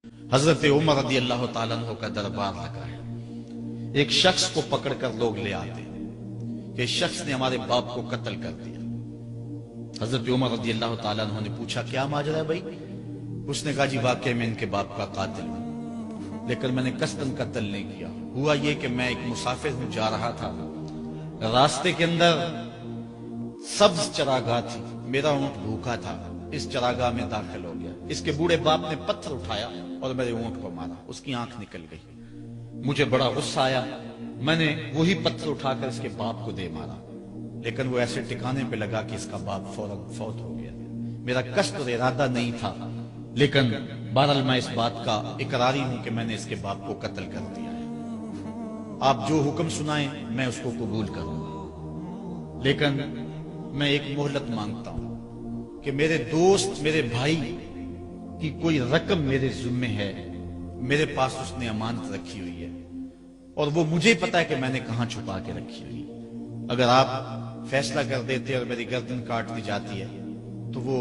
حضرت عمر رضی اللہ تعالیٰ عنہ کا دربار لگا ہے۔ ایک شخص کو پکڑ کر لوگ لے آتے کہ شخص نے ہمارے باپ کو قتل کر دیا۔ حضرت عمر رضی اللہ تعالیٰ عنہ نے پوچھا کیا ماجرا ہے بھائی؟ اس نے کہا جی واقعی میں ان کے باپ کا قاتل ہوں، لیکن میں نے قصداً قتل نہیں کیا۔ ہوا یہ کہ میں ایک مسافر ہوں، جا رہا تھا، راستے کے اندر سبز چراگاہ تھی، میرا اونٹ بھوکا تھا، اس چراگاہ میں داخل ہو گیا۔ اس کے بوڑھے باپ نے پتھر اٹھایا اور میرے اونٹ کو مارا، اس کی آنکھ نکل گئی۔ مجھے بڑا غصہ آیا، میں نے وہی پتھر اٹھا کر اس کے باپ کو دے مارا، لیکن وہ ایسے ٹکانے پہ لگا کہ اس کا باپ فوراً فوت ہو گیا۔ میرا قصد اور ارادہ نہیں تھا، لیکن بہرحال میں اس بات کا اقراری ہوں کہ میں نے اس کے باپ کو قتل کر دیا ہے۔ آپ جو حکم سنائیں میں اس کو قبول کروں گا، لیکن میں ایک مہلت مانگتا ہوں کہ میرے دوست، میرے بھائی کی کوئی رقم میرے ذمہ ہے، میرے پاس اس نے امانت رکھی ہوئی ہے اور وہ مجھے پتا ہے کہ میں نے کہاں چھپا کے رکھی ہوئی۔ اگر آپ فیصلہ کر دیتے اور میری گردن کاٹ دی جاتی ہے تو وہ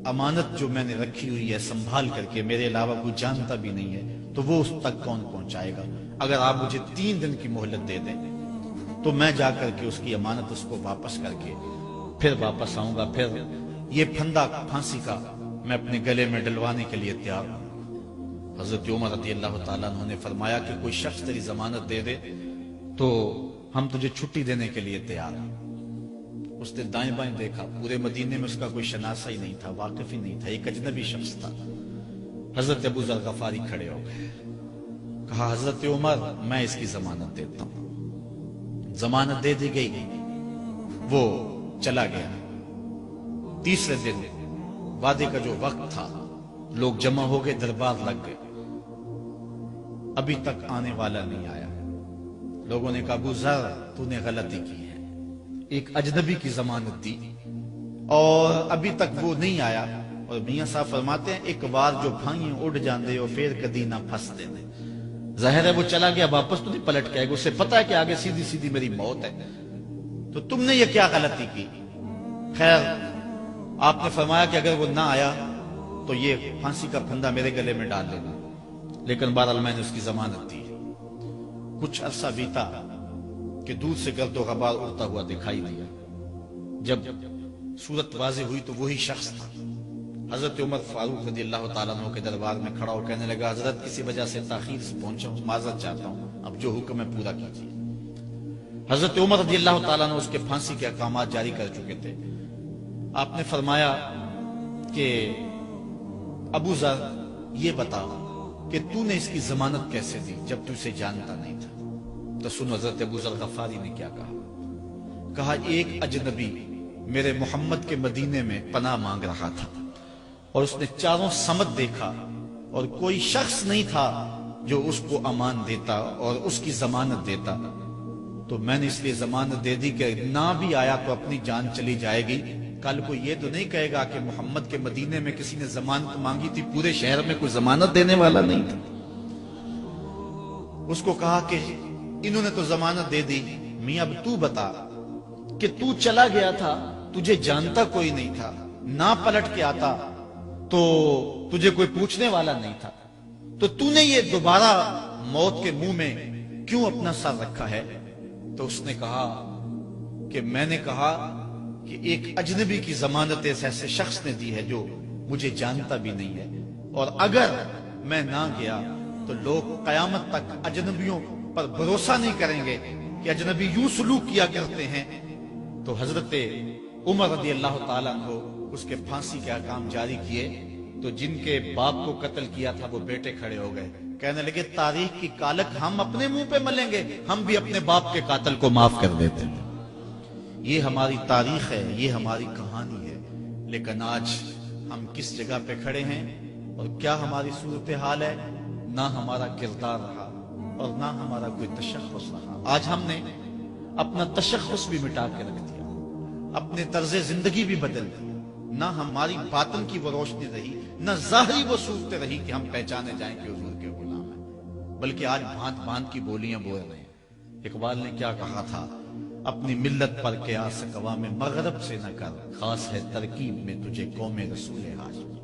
امانت جو میں نے رکھی ہوئی ہے سنبھال کر کے، میرے علاوہ کوئی جانتا بھی نہیں ہے، تو وہ اس تک کون پہنچائے گا؟ اگر آپ مجھے 3 دن کی مہلت دے دیں تو میں جا کر کے اس کی امانت اس کو واپس کر کے پھر واپس آؤں گا، پھر یہ پھندا پھانسی کا میں اپنے گلے میں ڈلوانے کے لیے تیار ہوں۔ حضرت عمر رضی اللہ تعالیٰ عنہ نے فرمایا کہ کوئی شخص تیری ضمانت دے دے تو ہم تجھے چھٹی دینے کے لیے تیار ہیں۔ اس نے دائیں بائیں دیکھا، پورے مدینے میں اس کا کوئی شناسہ ہی نہیں تھا، واقف ہی نہیں تھا، ایک اجنبی شخص تھا۔ حضرت ابو ذر غفاری کھڑے ہو گئے، کہا حضرت عمر میں اس کی ضمانت دیتا ہوں۔ ضمانت دے دی گئی، وہ چلا گیا۔ تیسرے دن وعدے کا جو وقت تھا، لوگ جمع ہو گئے، دربار لگ گئے، ابھی تک آنے والا نہیں آیا۔ لوگوں نے کہا ابو ذر تو نے غلطی کی ہے، ایک اجنبی کی ضمانت دی اور ابھی تک وہ نہیں آیا۔ اور میاں صاحب فرماتے ہیں ایک بار جو بھائیں اڑ جاندے ہو پھر کدی نہ پھنستے نے۔ ظاہر ہے وہ چلا گیا، واپس تو نہیں پلٹ کے آئے گا، اسے پتا ہے کہ آگے سیدھی سیدھی میری موت ہے، تو تم نے یہ کیا غلطی کی؟ خیر آپ نے فرمایا کہ اگر وہ نہ آیا تو یہ پھانسی کا پھندا میرے گلے میں ڈال لینا، لیکن بہرحال میں نے اس کی ضمانت دی۔ کچھ عرصہ بیتا کہ دور سے گرد و غبار اڑتا ہوا دکھائی دیا۔ جب صورت واضح ہوئی تو وہی شخص تھا۔ حضرت عمر فاروق رضی اللہ تعالیٰ عنہ کے دربار میں کھڑا ہو کہنے لگا حضرت کسی وجہ سے تاخیر سے پہنچا ہوں، معذرت چاہتا ہوں، اب جو حکم ہے پورا کیجیے۔ حضرت عمر رضی اللہ تعالیٰ عنہ اس کے پھانسی کے احکامات جاری کر چکے تھے۔ آپ نے فرمایا کہ ابو ذر یہ بتا کہ تو نے اس کی ضمانت کیسے دی جب تو اسے جانتا نہیں تھا؟ تو سن حضرت ابو ذر غفاری نے کیا کہا۔ کہا ایک اجنبی میرے محمد کے مدینے میں پناہ مانگ رہا تھا اور اس نے چاروں سمت دیکھا اور کوئی شخص نہیں تھا جو اس کو امان دیتا اور اس کی ضمانت دیتا، تو میں نے اس لیے ضمانت دے دی کہ نہ بھی آیا تو اپنی جان چلی جائے گی، کل کو یہ تو نہیں کہے گا کہ محمد کے مدینے میں کسی نے ضمانت مانگی تھی، پورے شہر میں کوئی ضمانت دینے والا نہیں تھا۔ اس کو کہا کہ انہوں نے تو ضمانت دے دی، میاں اب تو بتا کہ تو چلا گیا تھا، تجھے جانتا کوئی نہیں تھا، نہ پلٹ کے آتا تو تجھے کوئی پوچھنے والا نہیں تھا، تو نے یہ دوبارہ موت کے منہ میں کیوں اپنا سر رکھا ہے؟ تو اس نے کہا کہ میں نے کہا کہ ایک اجنبی کی ضمانت ایسے شخص نے دی ہے جو مجھے جانتا بھی نہیں ہے، اور اگر میں نہ گیا تو لوگ قیامت تک اجنبیوں پر بھروسہ نہیں کریں گے کہ اجنبی یوں سلوک کیا کرتے ہیں۔ تو حضرت عمر رضی اللہ تعالیٰ عنہ اس کے پھانسی کے احکام جاری کیے، تو جن کے باپ کو قتل کیا تھا وہ بیٹے کھڑے ہو گئے، کہنے لگے تاریخ کی کالک ہم اپنے منہ پہ ملیں گے، ہم بھی اپنے باپ کے قاتل کو معاف کر دیتے ہیں۔ یہ ہماری تاریخ ہے، یہ ہماری کہانی ہے، لیکن آج ہم کس جگہ پہ کھڑے ہیں اور کیا ہماری صورتحال ہے؟ نہ ہمارا کردار رہا اور نہ ہمارا کوئی تشخص رہا۔ آج ہم نے اپنا تشخص بھی مٹا کے رکھ دیا، اپنے طرز زندگی بھی بدل دی، نہ ہماری باطن کی وہ روشنی رہی، نہ ظاہری وہ صورت رہی کہ ہم پہچانے جائیں کہ حضور کے غلام ہیں، بلکہ آج بھانت بھانت کی بولیاں بول رہے ہیں۔ اقبال نے کیا کہا تھا؟ اپنی ملت پر قیاس اقوام مغرب سے نہ کر، خاص ہے ترکیب میں تجھے قوم رسول ہاشم۔